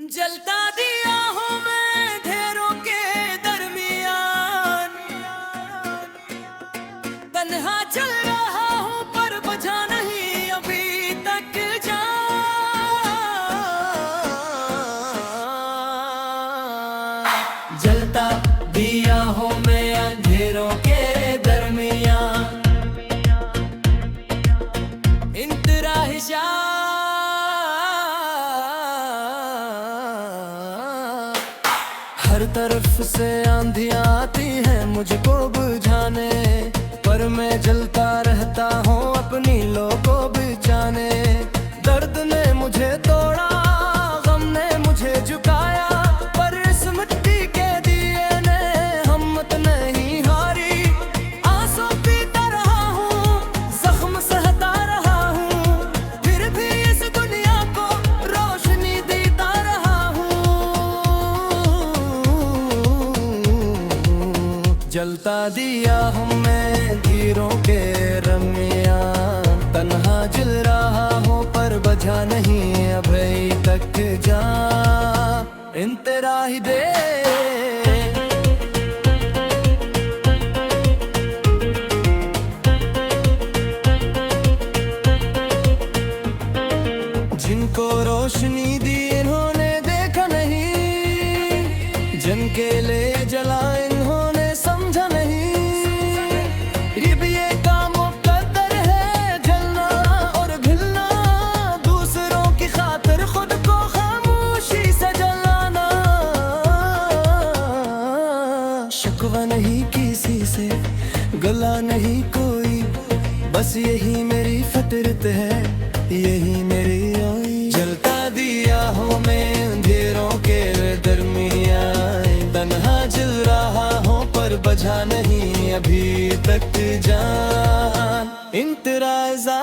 जलता दिया हूँ मैं ढेरों के दरमियान, तन्हा चल रहा हूँ पर बुझा नहीं अभी तक जान। जलता दिया हूँ मैं अंधेरों के दरमियान, इंतराहिशा हर तरफ से आंधियां आती हैं मुझको बुझाने, पर मैं जलता रहता हूँ अपनी लो को बिछाने। दर्द ने मुझे तोड़ा, गम ने मुझे झुकाया, पर इस मिट्टी के दिए ने हिम्मत नहीं हारी। आंसू पीता रहा हूँ, जख्म सहता रहा हूँ, फिर भी इस दुनिया को रोशनी देता रहा हूँ। जलता दिया हूँ मैं तीरों के दरमियान, तन्हा जल रहा हूँ पर बुझा नहीं अभी तक जान। इंतरा ही दे जिनको रोशनी दी इन्होंने देखा नहीं, जिनके लिए जला इन्होंने समझा नहीं। ये भी एक काम मुकद्दर है, जलना और भिलना, दूसरों की खातिर खुद को खामोशी से जलाना। शिकवा नहीं किसी से, गला नहीं कोई, बस यही मेरी फितरत है, यही मेरी आई। जलता दिया हूँ मैं अंधेरों के दरमियान, तन्हा जल रहा हूँ पर बुझा नहीं अभी तक जान। इंतराज़ा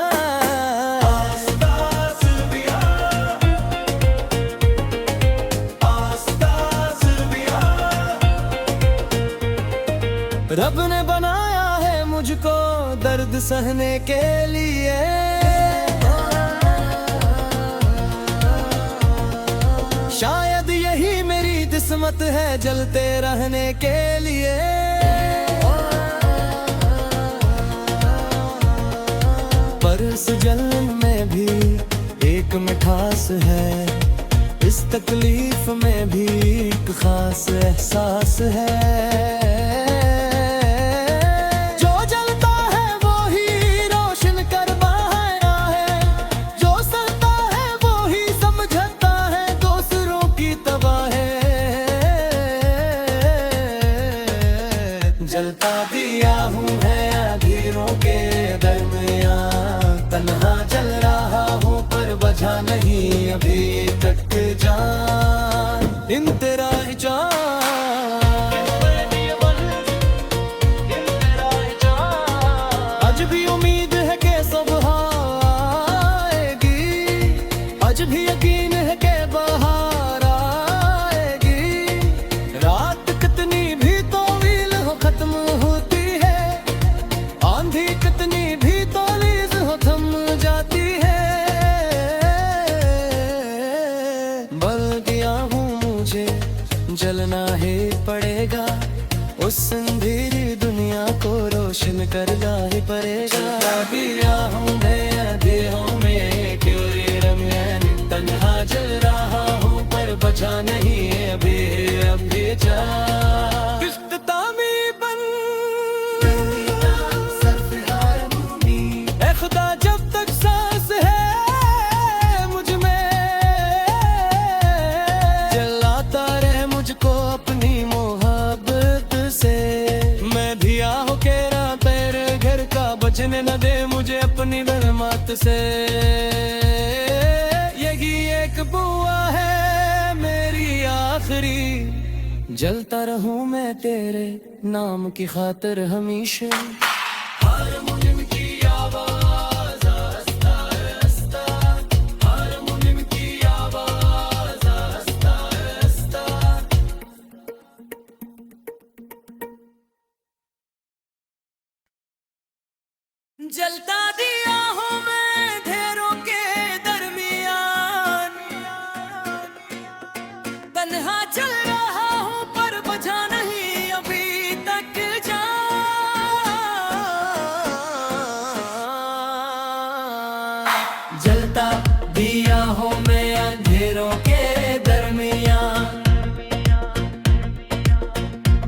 रब ने बनाया है मुझको दर्द सहने के लिए, शायद यही मेरी किस्मत है जलते रहने के लिए। पर इस जलन में भी एक मिठास है, इस तकलीफ में भी एक खास एहसास है। जलता दिया हूँ मैं अंधेरों के दरमियान, तन्हा जल रहा हूँ पर बुझा नहीं अभी तक जान। इंतराहिशा आज भी उम्मीद है कि सुबह आएगी, आज भी यकीन है कि बाहर आएगी। रात कितनी भी तवील हो खत्म होती है, आंधी कितनी भी तेज हो थम जाती है। बल गया हूँ मुझे जलना ही पड़ेगा, उस अंधेरी दुनिया को रोशन करना ही पड़ेगा। गया हूँ मैं अंधेरों में क्यों रे रमैन, तन्हा जल रहा हूँ पर बुझा नहीं अभी अभी जा। खुदा जब तक सांस है मुझ में, जलाता रहे मुझको अपनी मोहब्बत से। मैं धिया हो के रहा तेरे घर का, बचने न दे मुझे अपनी बरमात से। यही एक बुआ है मेरी आखिरी, जलता रहूं मैं तेरे नाम की खातिर हमेशा। जलता दिया हूँ मैं ढेरों के दरमियान, तन्हा चल रहा हूँ पर बुझा नहीं अभी तक जा। जलता दिया हूँ मैं अंधेरों के दरमियान,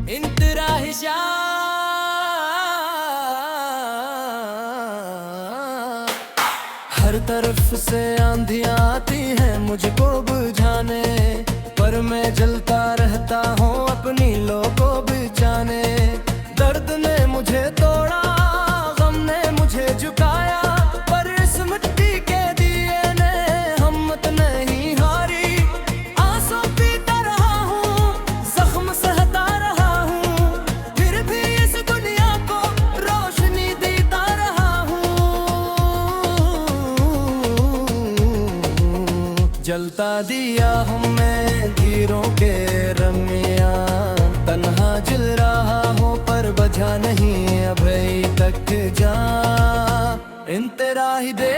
इंतराहिशा हर तरफ से आंधियां आती हैं मुझको बुझाने, पर मैं जलता रहता हूँ अपनी लो को बिचाने। दर्द ने मुझे तोड़ा, गम ने मुझे झुकाया, पर इस मिट्टी के दिए ने हिम्मत नहीं हारी। आंसू पीता रहा हूँ, जख्म सहता रहा हूँ, फिर भी इस दुनिया को रोशनी देता रहा हूँ। जलता दिया हूँ मैं तीरों के दरमियान, तन्हा जल रहा हूँ पर बुझा नहीं अभी तक जा। तेरा ही दे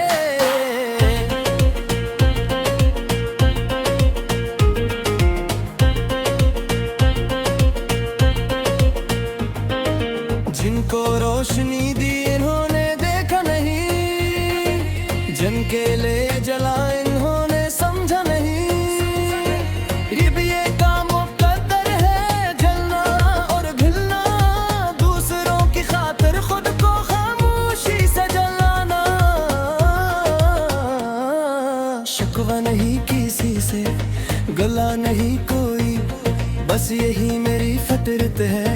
जिनको रोशनी दी इन्होंने देखा नहीं, जिनके ले जला इन्होंने समझा नहीं। ये भी एक मुकद्दर है जलना और भिलना, दूसरों की खातिर खुद को खामोशी से जलाना। शिकवा नहीं किसी से, गला नहीं कोई, बस यही मेरी फितरत है,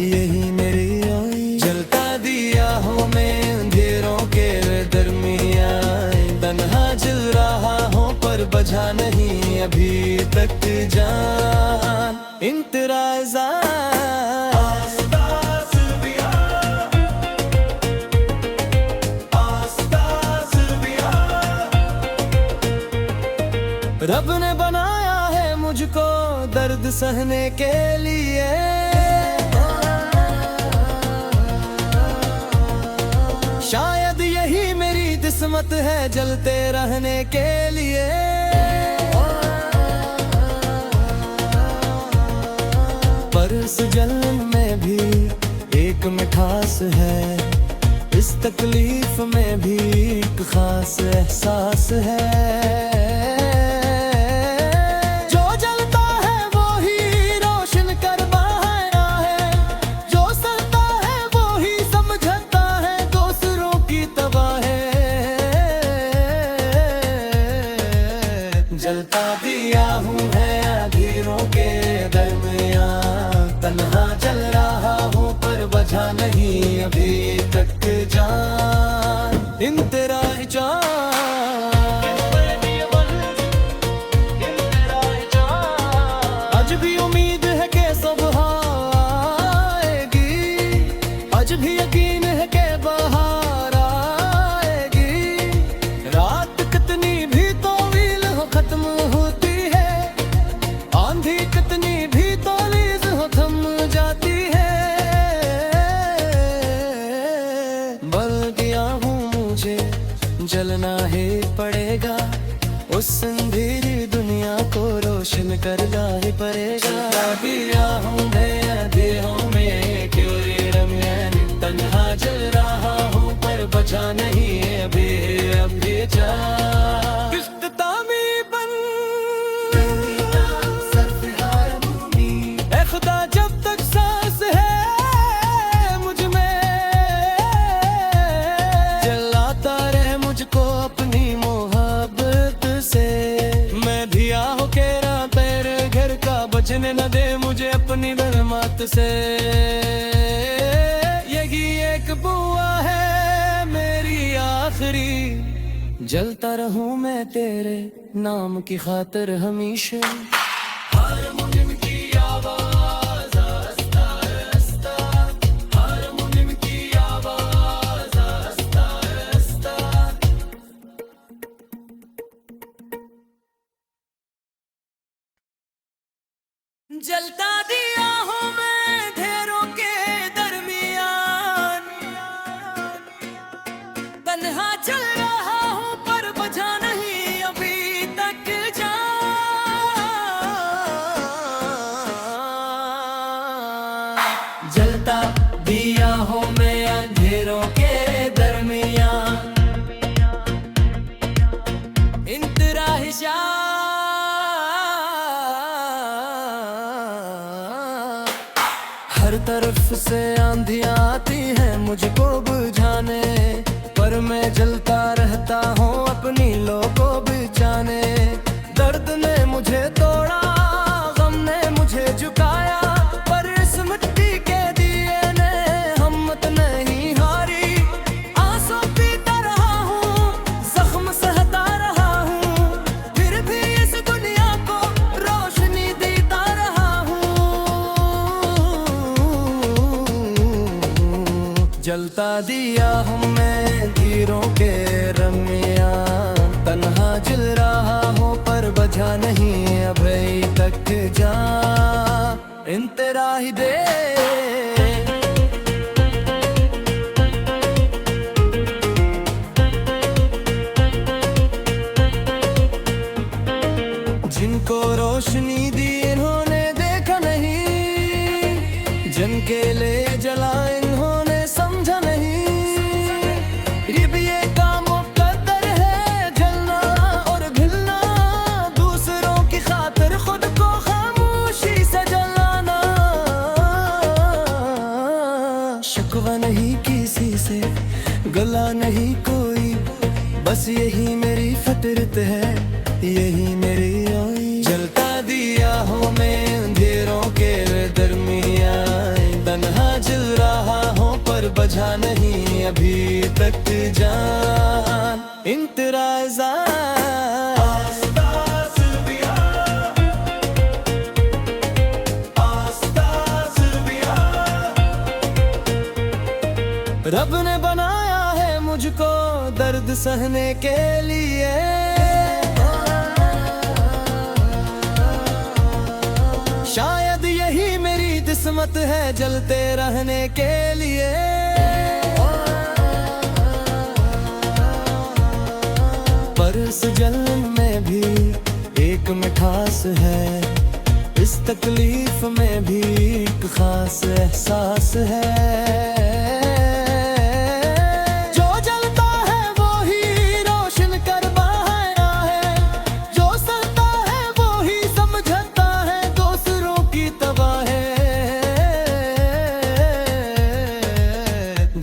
यही मेरी आई। जलता दिया हूँ मैं अंधेरों के दरमियान, तन्हा जल रहा हूँ पर बुझा नहीं अभी तक जान। इंतराज़ा रब ने बनाया है मुझको दर्द सहने के लिए, शायद यही मेरी किस्मत है जलते रहने के लिए। पर इस जलन में भी एक मिठास है, इस तकलीफ में भी एक खास एहसास है। जलता दिया हूँ है अंधेरों के दरमियान, तन्हा जल रहा हूँ पर बुझा नहीं अभी तक जान। इंतरा ही आज भी उम्मीद है कि सुबह आएगी, आज भी यकीन है कि बाहर आएगी। रात कितनी भी खत्म होती है, आंधी कितनी भी तेज हो थम जाती है। बल गया हूँ मुझे जलना ही पड़ेगा, उस अंधेरी दुनिया को रोशन करना ही पड़ेगा। दिया हूँ अंधेरों में क्यों रमियान, तन्हा जल रहा हूँ पर बुझा नहीं अभी जा। बचने न दे मुझे अपनी रहमत से, यही एक बुआ है मेरी आखिरी। जलता रहूं मैं तेरे नाम की खातिर हमेशा। हारमोनियम की आवाज आस्ता आस्ता, हारमोनियम की आवाज आस्ता आस्ता। जलता दिया हूँ मैं अंधेरों के दरमियान, तन्हा चल रहा हूँ पर बुझा नहीं अभी तक जान। हर तरफ से आंधियां आती हैं मुझको बुझाने, पर मैं जलता रहता हूँ अपनी लो को बचाने। दर्द ने मुझे तोड़ा, गम ने मुझे झुकाया, पर इस मिट्टी के दिए ने हिम्मत नहीं हारी। आंसू पीता रहा हूँ, जख्म सहता रहा हूँ, फिर भी इस दुनिया को रोशनी देता रहा हूँ। जलता दिया हूँ मैं धीरों के रमिया, तन्हा जल रहा हूँ पर बजा नहीं अभी तक जा इन तेरा ही दे। जिनको रोशनी दी इन्होंने देखा नहीं, जन के ले जला इन्होंने समझा नहीं। ये भी एक काम मुकद्दर है, जलना और भिलना, दूसरों की खातिर खुद को खामोशी से जलाना। शिकवा नहीं किसी से, गला नहीं कोई, बस यही मेरी फितरत है, यही मेरी ओई। जलता दिया हूँ मैं अंधेरों के दरमियान, तन्हा जल रहा हूँ पर बजा नहीं अभी तक जान इन तेरा रब ने बनाया है मुझको दर्द सहने के लिए। शायद यही मेरी किस्मत है जलते रहने के लिए। पर इस जलन में भी एक मिठास है, इस तकलीफ में भी एक खास एहसास है।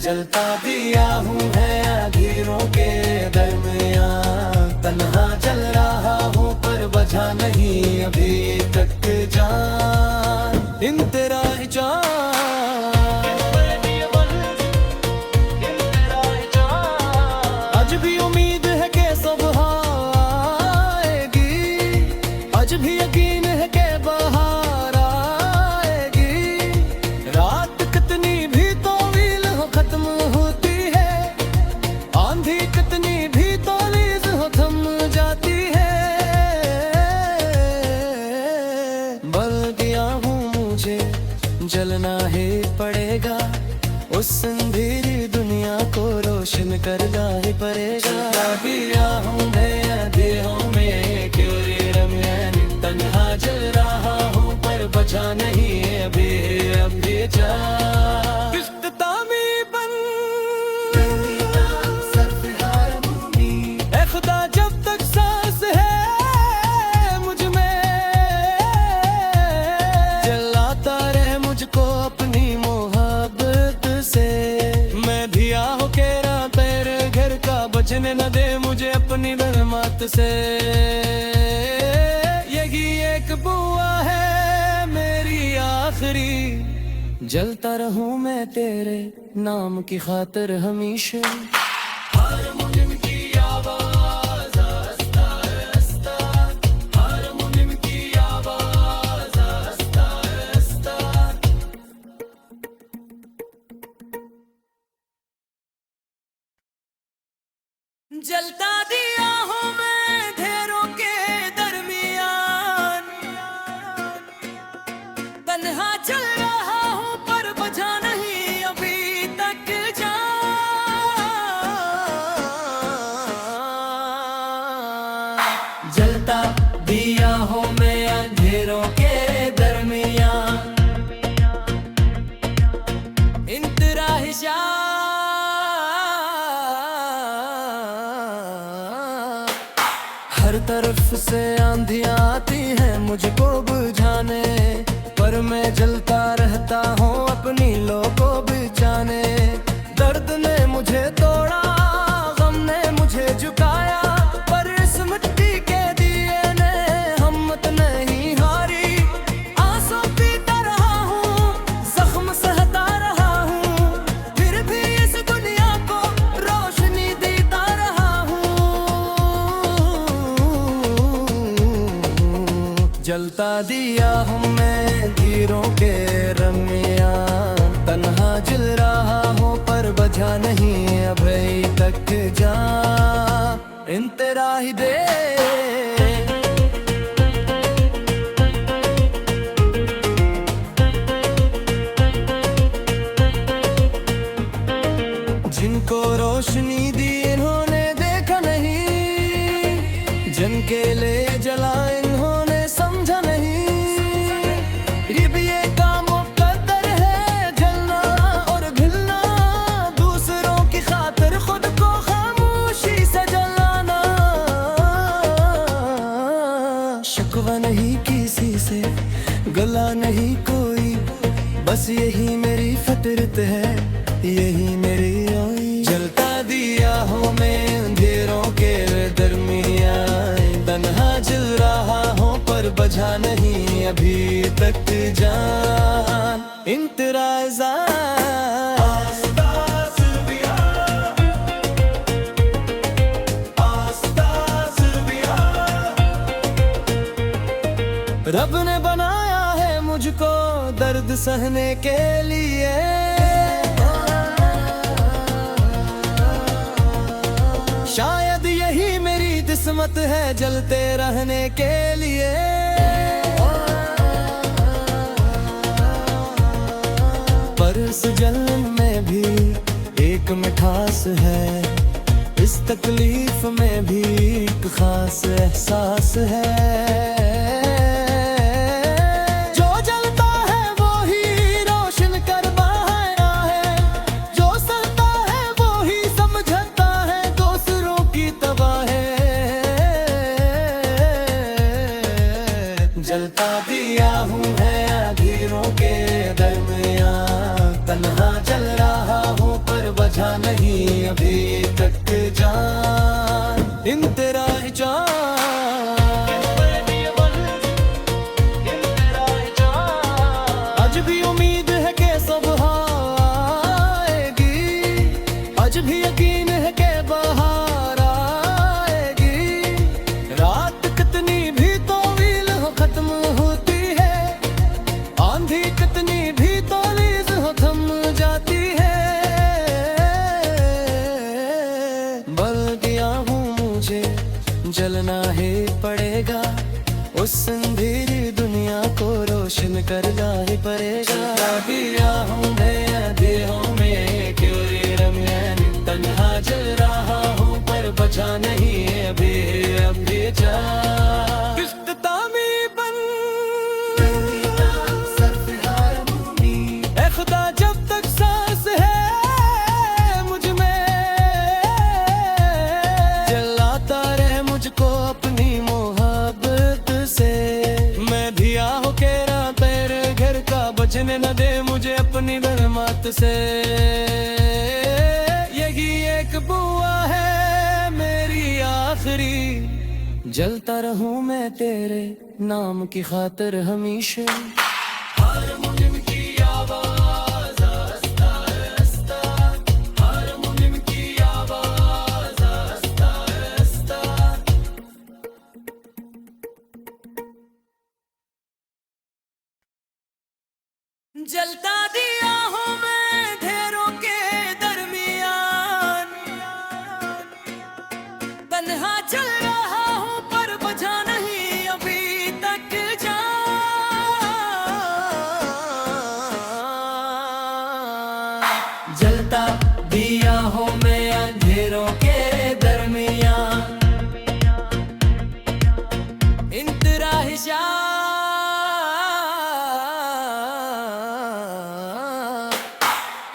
जलता दिया हूँ है अंधेरों के दरमियान, तन्हा जल रहा हूँ पर बजा नहीं अभी तक जान इन तेरा ही जान। आज भी उम्मीद है कि सुबह आएगी, आज भी यकीन है कि बाहर आएगी। रात कितनी भी तवील हो खत्म होती है, आंधी कितनी भी तेज हो थम जाती है। बल दिया हूँ मुझे जलना ही पड़ेगा, उस अंधेरी दुनिया को रोशन करना ही पड़ेगा। दिया हूँ मैं अंधेरों में क्यों रे रमैन, तन्हा जल रहा हूँ पर बचा नहीं अभी अभी जा। खुदा जब तक सांस है मुझ में, जलाता रहे मुझको अपनी मोहब्बत से। मैं धिया हो के रहा तेरे घर का, बचने न दे मुझे अपनी रहमत से। यही एक बुआ है मेरी आखिरी, जलता रहूं मैं तेरे नाम की खातिर हमेशा। जलता दिया हूँ मैं अंधेरों के दरमियान, तन्हा चल रहा हूँ पर बजा नहीं अभी तक जान। जलता दिया हूँ मैं अंधेरों के दरमियान, इंतरा हिशाब। हर तरफ से आंधियां आती हैं मुझको बुझाने, पर मैं जलता रहता हूँ अपनी लो को बचाने। दर्द ने मुझे तोड़ा, गम ने मुझे झुकाया, पर इस मिट्टी के दिए ने हिम्मत नहीं हारी। आंसू पीता रहा हूँ, जख्म सहता रहा हूँ, फिर भी इस दुनिया को रोशनी देता रहा हूँ। जलता दिया हूँ मैं तीरों के दरमियां, तन्हा जल रहा हूँ पर बुझा नहीं अभी तक जान इन तेरा ही दे। जिनको रोशनी दी इन्होंने देखा नहीं, जिनके ले जला इन्होंने समझा नहीं। ये भी एक काम मुकद्दर है, जलना और भिलना, दूसरों की खातिर खुद को खामोशी से जलाना। शिकवा नहीं किसी से, गला नहीं कोई, बस यही मेरी फितरत है, यही मेरी रोई। जलता दिया हूँ मैं अंधेरों के दरमियां, तन्हा जल रहा हूँ पर बुझा नहीं अभी तक जान इन तेरा रब ने बनाया है मुझको दर्द सहने के लिए। शायद यही मेरी किस्मत है जलते रहने के लिए। पर इस जलन में भी एक मिठास है, इस तकलीफ में भी एक खास एहसास है। जो जलता है वो ही रोशन कर बहाया है, जो सहता है वो ही समझता है दूसरों की तबाह है। जलता दिया हूँ है अंधेरों के दरमियां, तन्हा जल रहा हूँ पर बुझा नहीं अभी तक जान इन तेरा ही जान। आज भी उम्मीद है कि सुबह आएगी, आज भी यकीन है कि बाहर आएगी। रात कितनी भी तवील हो खत्म होती है, आंधी कितनी भी तेज हो थम जाती है। बल गया हूँ मुझे जलना ही पड़ेगा, उस अंधेरी दुनिया को रोशन करना ही पड़ेगा। दिया हूँ मैं देहों में क्यों रे रमैन, तन्हा जल रहा हूँ पर बुझा नहीं अभी जा। इख्तितामी बन ए खुदा जब तक सांस है मुझ में, जलाता रहे मुझको अपनी मोहब्बत से। मैं धिया हो के तेरे घर का बचने न दे मुझे अपनी रहमत से। यही एक बुआ है मेरी आखिरी, जलता रहूं मैं तेरे नाम की खातिर हमेशा। हर मुनिम की आवाज आस्ता आस्ता, हर मुनिम की आवाज आस्ता आस्ता। जलता दिया हूँ मैं ढेरों के दरमियान, तन्हा चल रहा हूँ पर बुझा नहीं अभी तक जान। जलता दिया हूँ मैं अंधेरों के दरमियान, इंतरा हिशाब।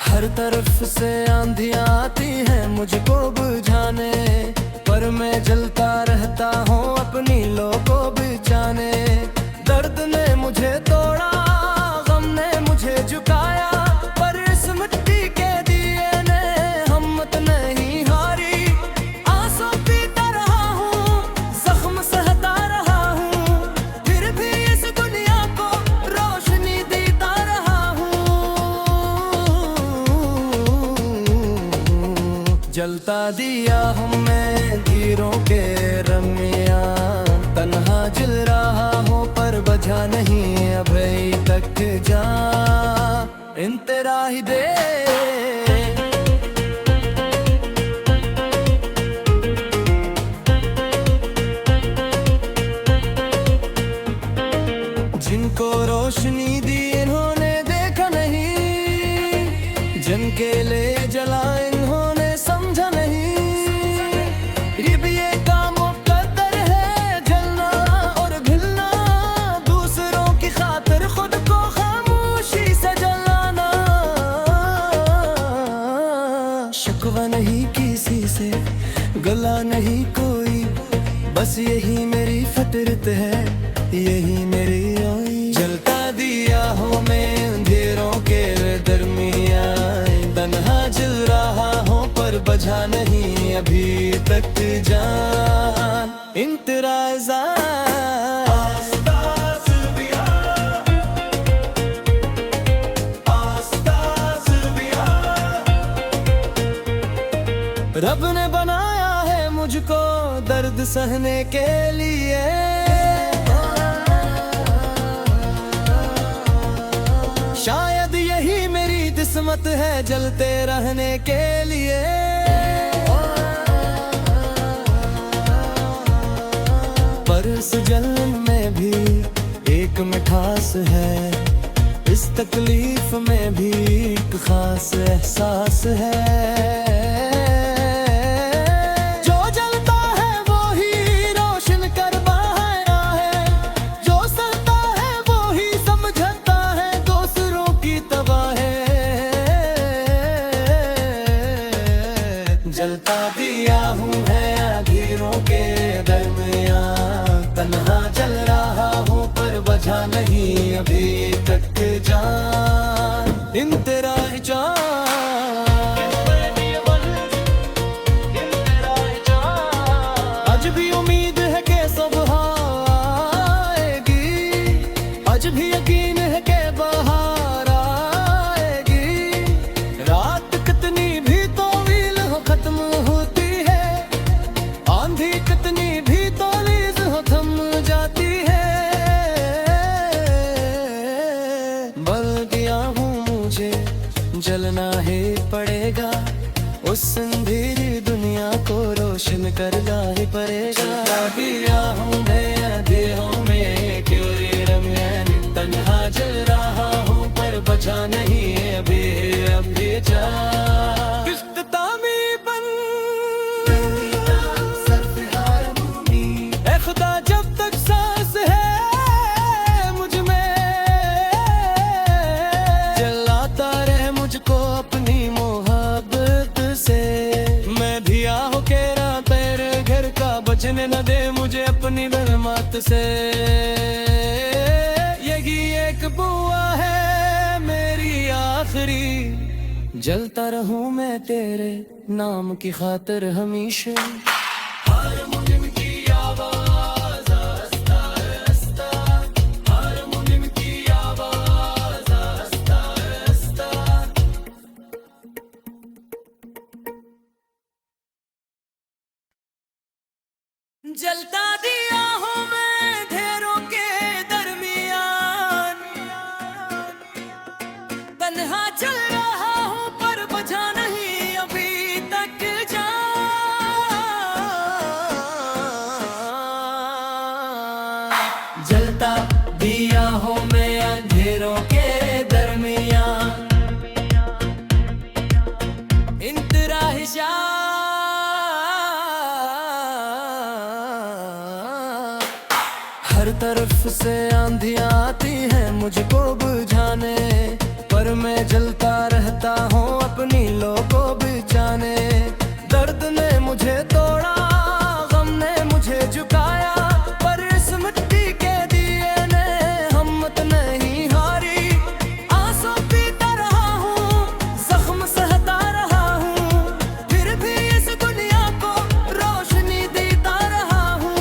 हर तरफ से आंधियां आती हैं मुझको बुझाने, पर मैं जलता रहता हूँ अपनी लो को बचाने। दर्द ने मुझे तोड़ा, जलता दिया हूँ मैं धीरों के रमिया, तन्हा जल रहा हूँ पर बजा नहीं अभी तक जा इंतरा ही दे। जिनको रोशनी दी इन्होंने देखा नहीं, जिनके ले जला इन्होंने समझा नहीं। ये भी एक काम मुकद्दर है जलना और भिलना, दूसरों की खातिर खुद को खामोशी से जलाना। शिकवा नहीं किसी से, गला नहीं कोई, बस यही मेरी फितरत है, यही मेरी ओई। जलता दिया हूँ मैं अंधेरों के दरमिया, तन्हा जल रहा हूँ पर बजा नहीं अभी तक जान इंतराज़ा। रब ने बनाया है मुझको दर्द सहने के लिए, शायद यही मेरी किस्मत है जलते रहने के लिए। पर इस जलन में भी एक मिठास है, इस तकलीफ में भी एक खास एहसास है। जलता दिया हूँ मैं अंधेरों के दरमिया, तन्हा जल रहा हूँ पर बजा नहीं अभी तक जान इंतरा ही आज भी उम्मीद है कि सुबह आएगी, आज भी यकीन है कि बहार आएगी। रात कितनी भी तवील हो खत्म होती है, आंधी कितनी भी तेज हो थम जाती है। बल गया हूँ मुझे जलना ही पड़ेगा, उस अंधेरी दुनिया को रोशन करना ही पड़ेगा। गया हूँ मैं अंधेरों में क्यों रे रमैन, तन्हा जल रहा हूँ पर बचा नहीं अभी अभी जा। खुदा जब तक सांस है मुझ में, जलाता रहे मुझको अपनी मोहब्बत से। मैं धिया हो के रहा तेरे घर का, बचने न दे मुझे अपनी रहमत से। यही एक बुआ है मेरी आखिरी, जलता रहूं मैं तेरे नाम की खातिर हमेशा। जलता दिया हूँ मैं ढेरों के दरमियान, तन्हा चल रहा हूँ पर बजा नहीं अभी तक जान। जलता दिया हूँ मैं अंधेरों के दरमियान, इंतरा ही हर तरफ से आंधियां आती हैं मुझको बुझाने, पर मैं जलता रहता हूँ अपनी लो को बिचाने। दर्द ने मुझे तोड़ा, गम ने मुझे झुकाया, पर इस मिट्टी के दिए ने हिम्मत नहीं हारी। आंसू पीता रहा हूँ, जख्म सहता रहा हूँ, फिर भी इस दुनिया को रोशनी देता रहा हूँ।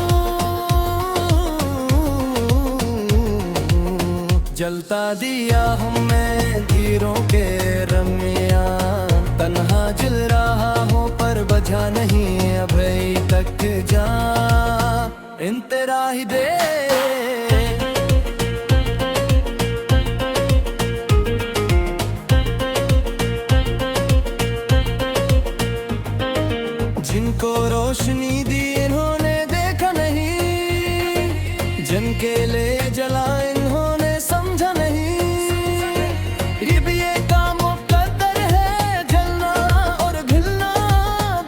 जलता दिया हूँ मैं तीरों के रमिया, तन्हा जल रहा हूँ पर बजा नहीं अभी तक जा इन तेरा ही दे। जिनको रोशनी दी इन्होंने देखा नहीं, जिनके लिए जला इन्होंने समझा नहीं। ये भी एक काम मुकद्दर है, जलना और भिलना,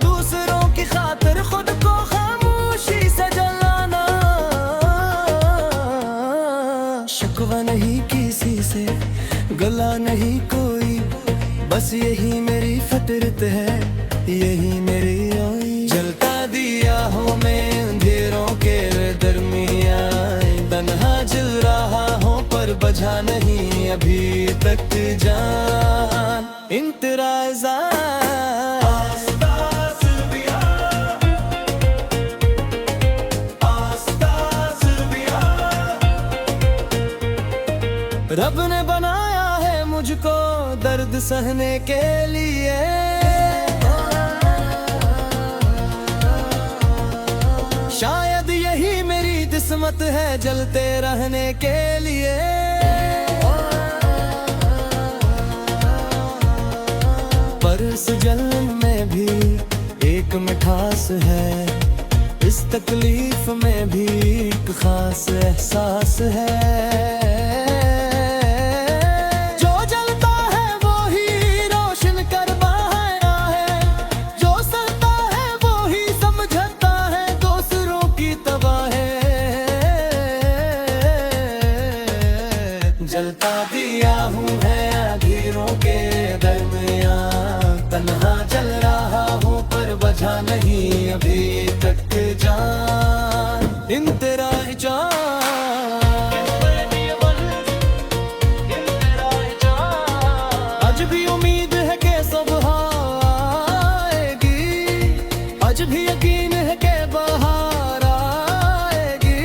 दूसरों की खातिर खुद को खामोशी से जलाना। शिकवा नहीं किसी से, गला नहीं कोई, बस यही मेरी फितरत है, यही मेरी आई। जलता दिया हूँ मैं अंधेरों के दरमियान, तन्हा जल रहा हूँ पर बजा नहीं अभी तक जान इन तेरा रब ने बनाया है मुझको दर्द सहने के लिए। शायद यही मेरी किस्मत है जलते रहने के लिए। पर इस जलन में भी एक मिठास है, इस तकलीफ में भी एक खास एहसास है। जलता दिया हूँ है अंधेरों के दरमियान, तन्हा जल रहा हूँ पर बजा नहीं अभी तक जान इन तेरा ही जान। आज भी उम्मीद है कि सुबह आएगी, आज भी यकीन है कि बाहर आएगी।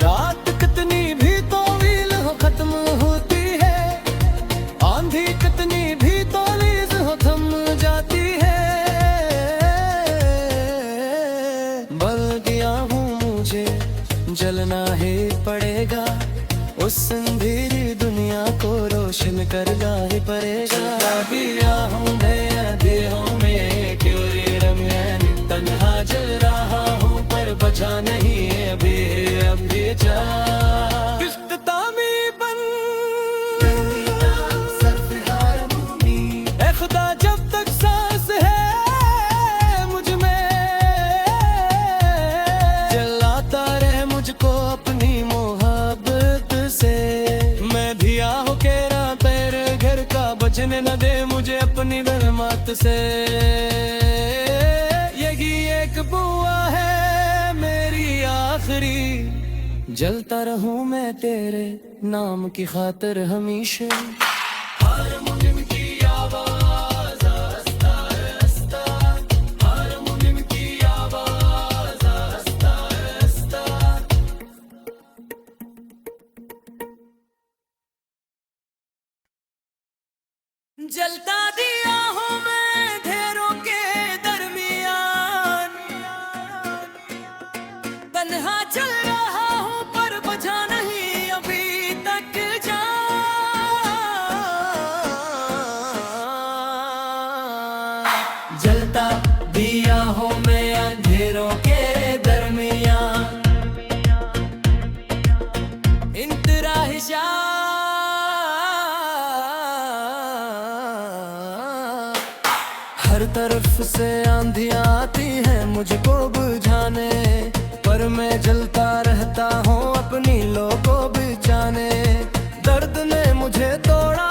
रात कितनी भी खत्म होती है, आंधी कितनी भी तेज हो थम जाती है। बल गया हूँ मुझे जलना ही पड़ेगा, उस अंधेरी दुनिया को रोशन करना ही पड़ेगा। गया हूँ मैं अंधेरों में क्यों रे रमैन, तन्हा जल रहा हूँ पर बचा नहीं अभी अभी जा। बचने न दे मुझे अपनी रहमत से, यही एक बुआ है मेरी आखिरी। जलता रहूं मैं तेरे नाम की खातिर हमेशा। हर मुनिम की आवाज आस्ता आस्ता, हर मुनिम की आवाज आस्ता आस्ता। जलता दिया हूँ मैं अंधेरों के दरमियान, तन्हा चल रहा हूँ पर बजा नहीं अभी तक जान। जलता दिया हूँ मैं अंधेरों के दरमियान, इन तेरा ही जान। हर तरफ से आंधियां आती हैं मुझको बुझाने, पर मैं जलता रहता हूँ अपनी लो को बचाने। दर्द ने मुझे तोड़ा